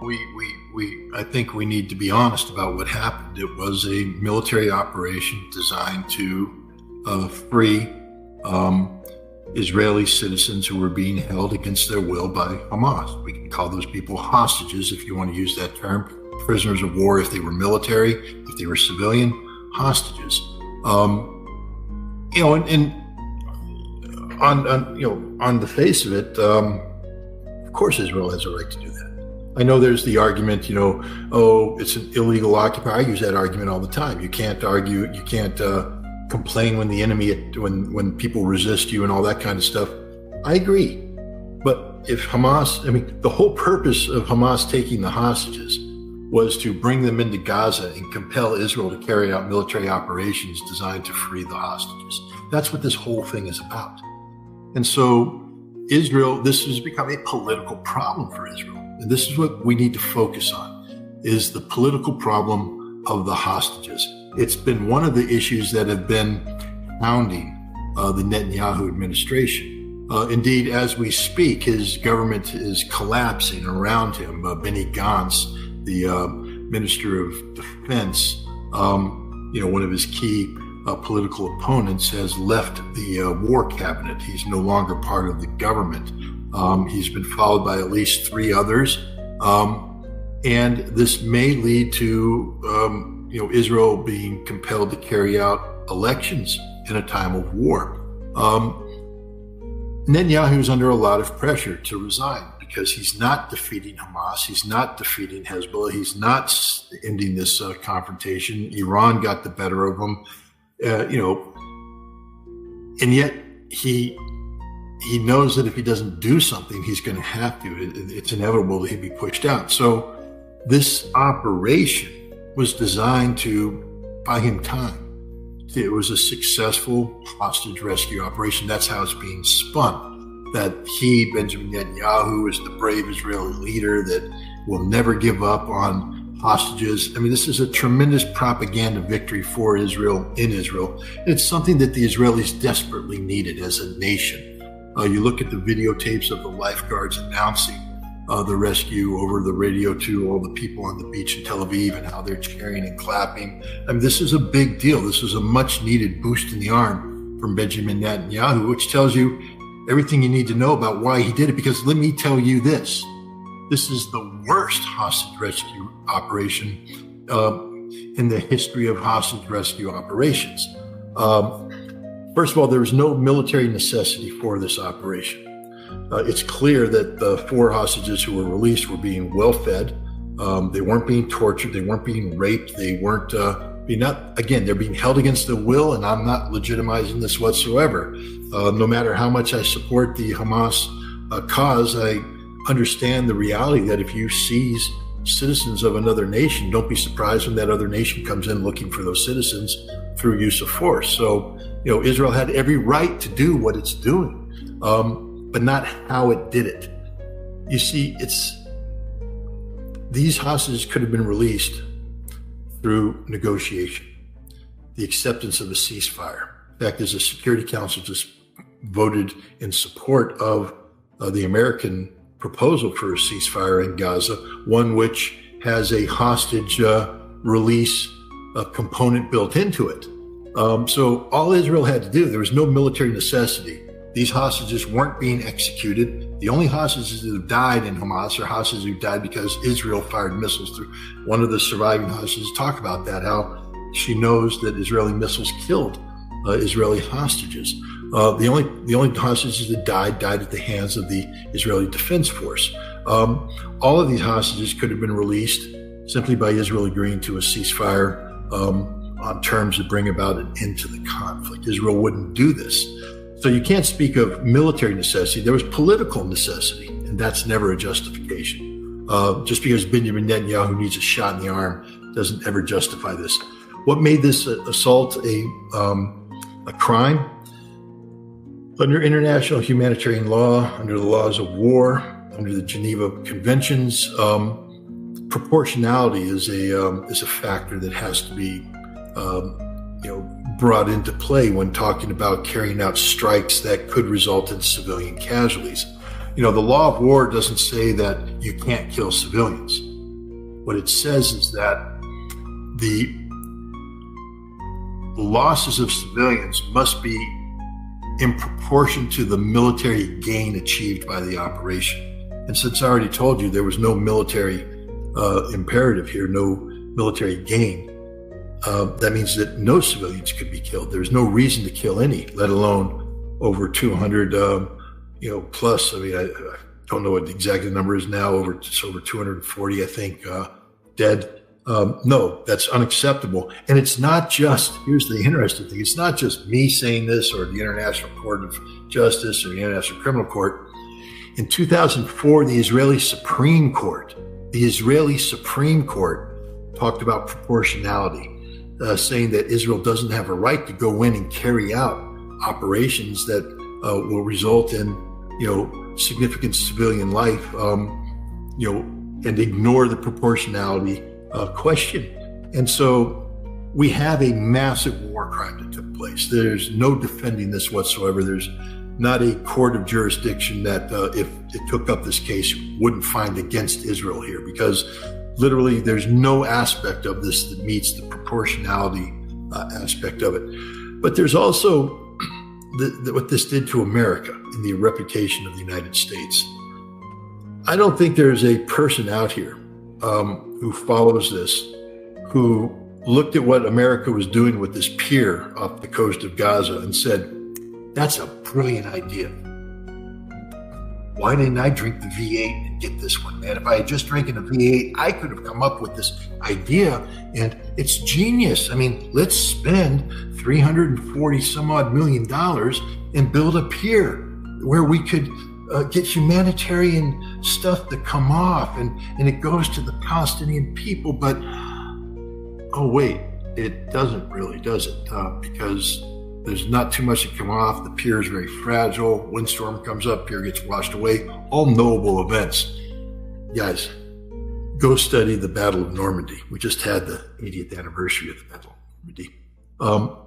I think we need to be honest about what happened. It was a military operation designed to free Israeli citizens who were being held against their will by Hamas. We can call those people hostages if you want to use that term. Prisoners of war if they were military, if they were civilian, hostages. On the face of it, of course Israel has a right to do that. I know there's the argument, it's an illegal occupier. I use that argument all the time. You can't argue, you can't complain when the enemy, when people resist you and all that kind of stuff. I agree. But if Hamas, the whole purpose of Hamas taking the hostages was to bring them into Gaza and compel Israel to carry out military operations designed to free the hostages. That's what this whole thing is about. And so Israel, this has become a political problem for Israel. And this is what we need to focus on, is the political problem of the hostages. It's been one of the issues that have been hounding the Netanyahu administration. Indeed, as we speak, his government is collapsing around him. Benny Gantz, the Minister of Defense, one of his key political opponents, has left the war cabinet. He's no longer part of the government. He's been followed by at least 3 others. And this may lead to, Israel being compelled to carry out elections in a time of war. Netanyahu is under a lot of pressure to resign because he's not defeating Hamas. He's not defeating Hezbollah. He's not ending this confrontation. Iran got the better of him, and yet he knows that if he doesn't do something, he's going to have to. It's inevitable that he'd be pushed out. So this operation was designed to buy him time. It was a successful hostage rescue operation. That's how it's being spun. That he, Benjamin Netanyahu, is the brave Israeli leader that will never give up on hostages. This is a tremendous propaganda victory for Israel in Israel. It's something that the Israelis desperately needed as a nation. You look at the videotapes of the lifeguards announcing the rescue over the radio to all the people on the beach in Tel Aviv and how they're cheering and clapping. This is a big deal. This is a much needed boost in the arm from Benjamin Netanyahu, which tells you everything you need to know about why he did it. Because let me tell you this is the worst hostage rescue operation in the history of hostage rescue operations. First of all, there was no military necessity for this operation. It's clear that the 4 hostages who were released were being well fed. They weren't being tortured. They weren't being raped. They weren't they're being held against their will, and I'm not legitimizing this whatsoever. No matter how much I support the Hamas cause, I understand the reality that if you seize citizens of another nation, don't be surprised when that other nation comes in looking for those citizens through use of force. So, Israel had every right to do what it's doing, but not how it did it. You see, these hostages could have been released through negotiation, the acceptance of a ceasefire. In fact, there's a Security Council just voted in support of the American proposal for a ceasefire in Gaza, one which has a hostage release component built into it. So all Israel had to do, there was no military necessity. These hostages weren't being executed. The only hostages that have died in Hamas are hostages who died because Israel fired missiles through. One of the surviving hostages talked about that, how she knows that Israeli missiles killed Israeli hostages. The only hostages that died at the hands of the Israeli Defense Force. All of these hostages could have been released simply by Israel agreeing to a ceasefire on terms that bring about an end to the conflict. Israel wouldn't do this. So you can't speak of military necessity. There was political necessity, and that's never a justification. Just because Benjamin Netanyahu needs a shot in the arm doesn't ever justify this. What made this assault a crime? Under international humanitarian law, under the laws of war, under the Geneva Conventions, proportionality is a factor that has to be brought into play when talking about carrying out strikes that could result in civilian casualties. The law of war doesn't say that you can't kill civilians. What it says is that the losses of civilians must be in proportion to the military gain achieved by the operation. And since I already told you there was no military imperative here, no military gain, that means that no civilians could be killed. There's no reason to kill any, let alone over 200, plus. I mean, I don't know what the exact number is now. It's over 240, I think, dead. No, that's unacceptable. And it's not just, here's the interesting thing, it's not just me saying this or the International Court of Justice or the International Criminal Court. In 2004, the Israeli Supreme Court talked about proportionality, saying that Israel doesn't have a right to go in and carry out operations that will result in, significant civilian life, and ignore the proportionality question. And so we have a massive war crime that took place. There's no defending this whatsoever. There's not a court of jurisdiction that, if it took up this case, wouldn't find against Israel here, because literally there's no aspect of this that meets the proportionality aspect of it. But there's also what this did to America and the reputation of the United States. I don't think there's a person out here who follows this, who looked at what America was doing with this pier off the coast of Gaza and said, that's a brilliant idea. Why didn't I drink the V8 and get this one, man? If I had just drinking a V8, I could have come up with this idea, and it's genius. I mean, let's spend $340 some odd million and build a pier where we could get humanitarian stuff to come off, and it goes to the Palestinian people. But, oh wait, it doesn't really, does it? Because there's not too much to come off. The pier is very fragile. Windstorm comes up, pier gets washed away. All knowable events. Guys, go study the Battle of Normandy. We just had the 80th anniversary of the Battle of Normandy.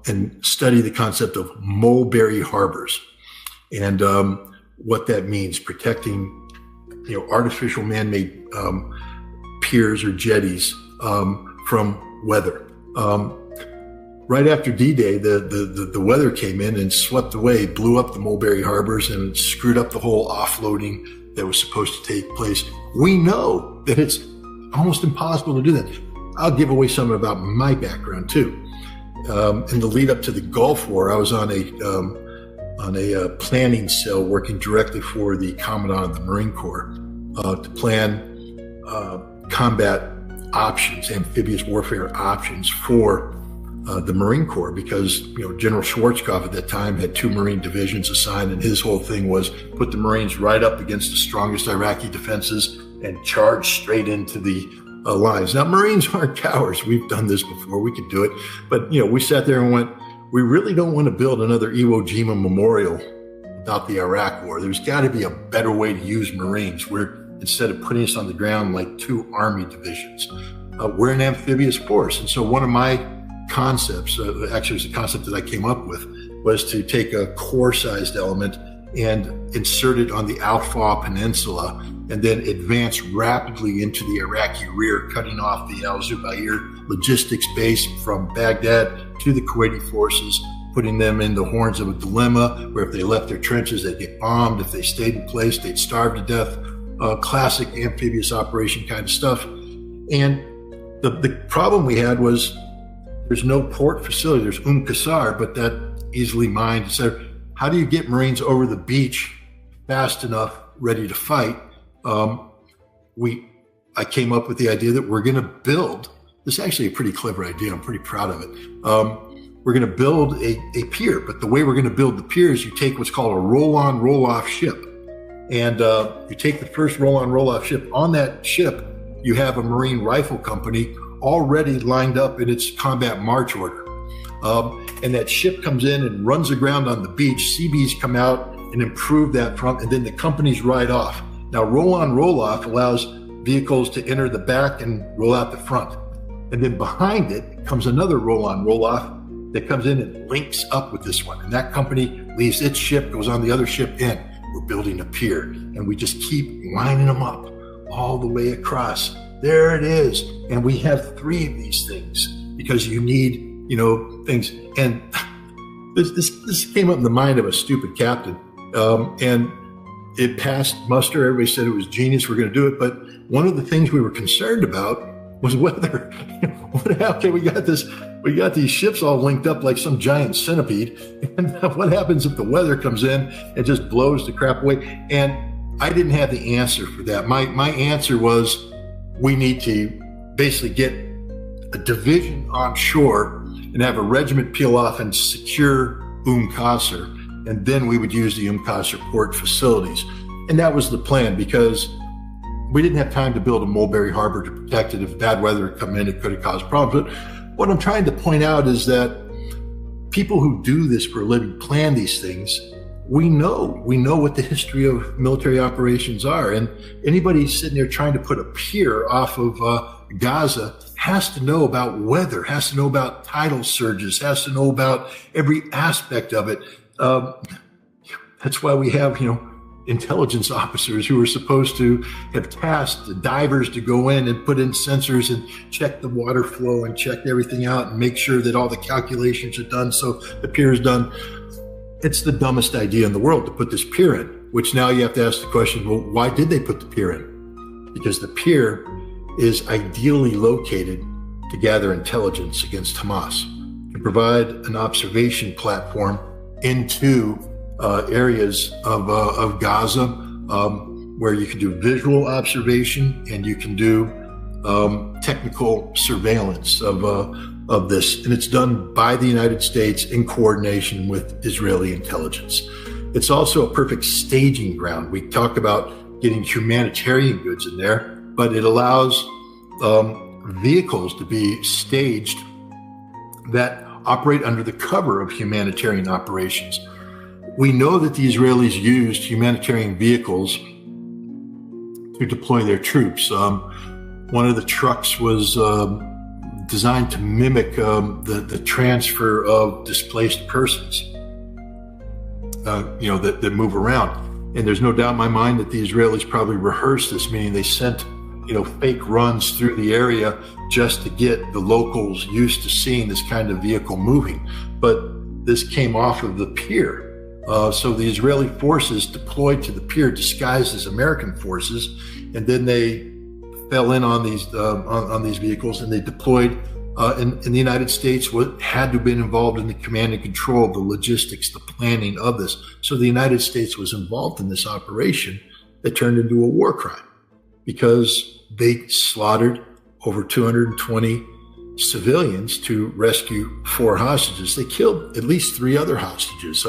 And study the concept of mulberry harbors and what that means, protecting artificial man-made piers or jetties from weather. Right after D-Day, the weather came in and swept away, blew up the mulberry harbors, and screwed up the whole offloading that was supposed to take place. We know that it's almost impossible to do that. I'll give away some about my background too. In the lead up to the Gulf War, I was on a planning cell working directly for the Commandant of the Marine Corps to plan combat options, amphibious warfare options for the Marine Corps, because General Schwarzkopf at that time had 2 Marine divisions assigned, and his whole thing was put the Marines right up against the strongest Iraqi defenses and charge straight into the lines. Now, Marines aren't cowards. We've done this before. We could do it. But we sat there and went, we really don't want to build another Iwo Jima memorial without the Iraq War. There's got to be a better way to use Marines, where instead of putting us on the ground like 2 Army divisions, we're an amphibious force. And so one of my concepts, actually it was a concept that I came up with, was to take a core-sized element and insert it on the Al-Faw Peninsula and then advance rapidly into the Iraqi rear, cutting off the Al-Zubair logistics base from Baghdad to the Kuwaiti forces, putting them in the horns of a dilemma where if they left their trenches, they'd get bombed. If they stayed in place, they'd starve to death. Classic amphibious operation kind of stuff. And the problem we had was there's no port facility. There's Qasr, but that easily mined, etc. How do you get Marines over the beach fast enough, ready to fight? I came up with the idea that we're going to build. This is actually a pretty clever idea. I'm pretty proud of it. We're going to build a pier, but the way we're going to build the pier is you take what's called a roll-on, roll-off ship, and you take the first roll-on, roll-off ship. On that ship, you have a Marine rifle company already lined up in its combat march order. And that ship comes in and runs aground on the beach. Seabees come out and improve that front, and then the companies ride off. Now, roll-on, roll-off allows vehicles to enter the back and roll out the front. And then behind it comes another roll-on, roll-off that comes in and links up with this one. And that company leaves its ship, goes on the other ship in. We're building a pier, and we just keep lining them up all the way across. There it is. And we have 3 of these things because you need, things. And this came up in the mind of a stupid captain. And it passed muster. Everybody said it was genius. We're going to do it. But one of the things we were concerned about was weather. Okay, we got these ships all linked up like some giant centipede. And what happens if the weather comes in and just blows the crap away? And I didn't have the answer for that. My answer was, we need to basically get a division on shore and have a regiment peel off and secure Qasr, and then we would use the Qasr port facilities. And that was the plan, because we didn't have time to build a Mulberry Harbor to protect it. If bad weather had come in, it could have caused problems. But what I'm trying to point out is that people who do this for a living plan these things. We know what the history of military operations are. And anybody sitting there trying to put a pier off of Gaza has to know about weather, has to know about tidal surges, has to know about every aspect of it. That's why we have, intelligence officers who are supposed to have tasked the divers to go in and put in sensors and check the water flow and check everything out and make sure that all the calculations are done so the pier is done. It's the dumbest idea in the world to put this pier in, which now you have to ask the question, well, why did they put the pier in? Because the pier is ideally located to gather intelligence against Hamas, to provide an observation platform into areas of Gaza where you can do visual observation and you can do technical surveillance of this. And it's done by the United States in coordination with Israeli intelligence. It's also a perfect staging ground. We talk about getting humanitarian goods in there, but it allows vehicles to be staged that operate under the cover of humanitarian operations. We know that the Israelis used humanitarian vehicles to deploy their troops. One of the trucks was designed to mimic the transfer of displaced persons, that move around. And there's no doubt in my mind that the Israelis probably rehearsed this, meaning they sent, fake runs through the area just to get the locals used to seeing this kind of vehicle moving. But this came off of the pier. So the Israeli forces deployed to the pier disguised as American forces, and then they fell in on these vehicles, and they deployed in the United States. What had to have been involved in the command and control of the logistics, the planning of this. So the United States was involved in this operation that turned into a war crime because they slaughtered over 220 civilians to rescue 4 hostages. They killed at least 3 other hostages.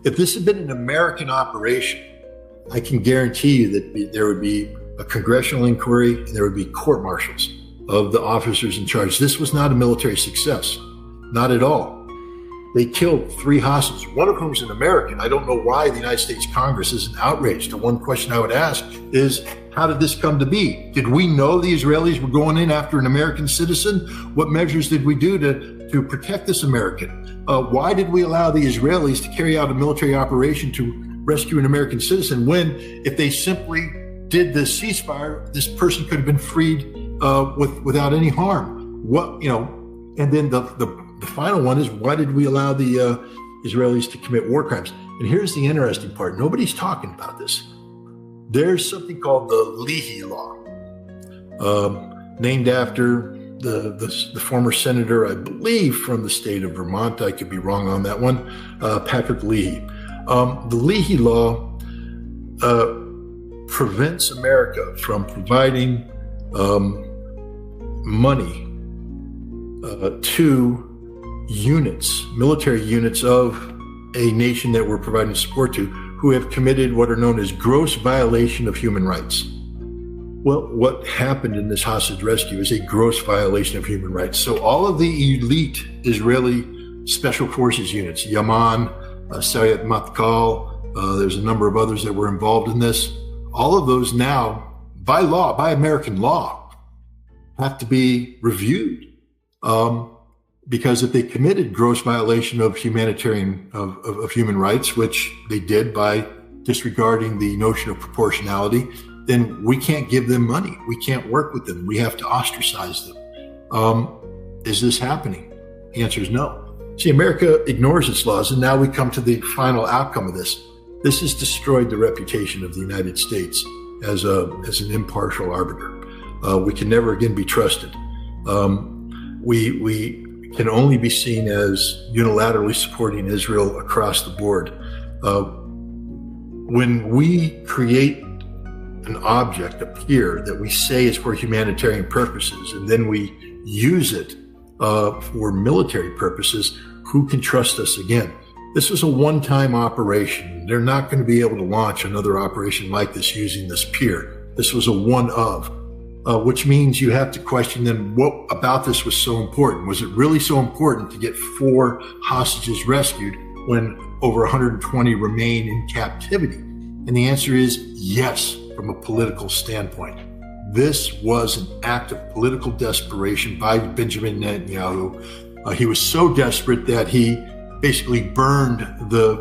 If this had been an American operation, I can guarantee you that there would be a congressional inquiry and there would be court-martials of the officers in charge. This was not a military success, not at all. They killed 3 hostages, one of whom is an American. I don't know why the United States Congress isn't outraged. The one question I would ask is, how did this come to be? Did we know the Israelis were going in after an American citizen? What measures did we do to protect this American? Why did we allow the Israelis to carry out a military operation to rescue an American citizen when, if they simply did this ceasefire, this person could have been freed without any harm? And then the final one is, why did we allow the Israelis to commit war crimes? And here's the interesting part. Nobody's talking about this. There's something called the Leahy Law, named after the former senator, I believe, from the state of Vermont. I could be wrong on that one, Patrick Leahy. The Leahy Law prevents America from providing money to military units of a nation that we're providing support to, who have committed what are known as gross violation of human rights. Well, what happened in this hostage rescue is a gross violation of human rights. So all of the elite Israeli special forces units, Yaman, Sayat Matkal, there's a number of others that were involved in this. All of those now, by law, by American law, have to be reviewed. Because if they committed gross violation of humanitarian of human rights, which they did by disregarding the notion of proportionality, then we can't give them money. We can't work with them. We have to ostracize them. Is this happening? The answer is no. See, America ignores its laws, and now we come to the final outcome of this. This has destroyed the reputation of the United States as an impartial arbiter. We can never again be trusted. We can only be seen as unilaterally supporting Israel across the board. When we create an object, a pier, that we say is for humanitarian purposes, and then we use it for military purposes, who can trust us again? This was a one-time operation. They're not going to be able to launch another operation like this using this pier. This was a one-of, which means you have to question then, what about this was so important? Was it really so important to get 4 hostages rescued when over 120 remain in captivity? And the answer is yes, from a political standpoint. This was an act of political desperation by Benjamin Netanyahu. He was so desperate that he basically burned the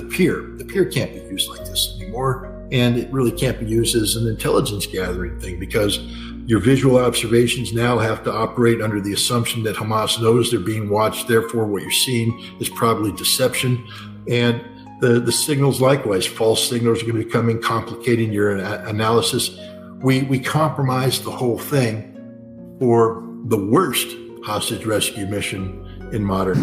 pier. The pier can't be used like this anymore, and it really can't be used as an intelligence gathering thing, because your visual observations now have to operate under the assumption that Hamas knows they're being watched. Therefore, what you're seeing is probably deception. And the signals, likewise, false signals are going to be coming, complicating your analysis. We compromised the whole thing for the worst hostage rescue mission in modern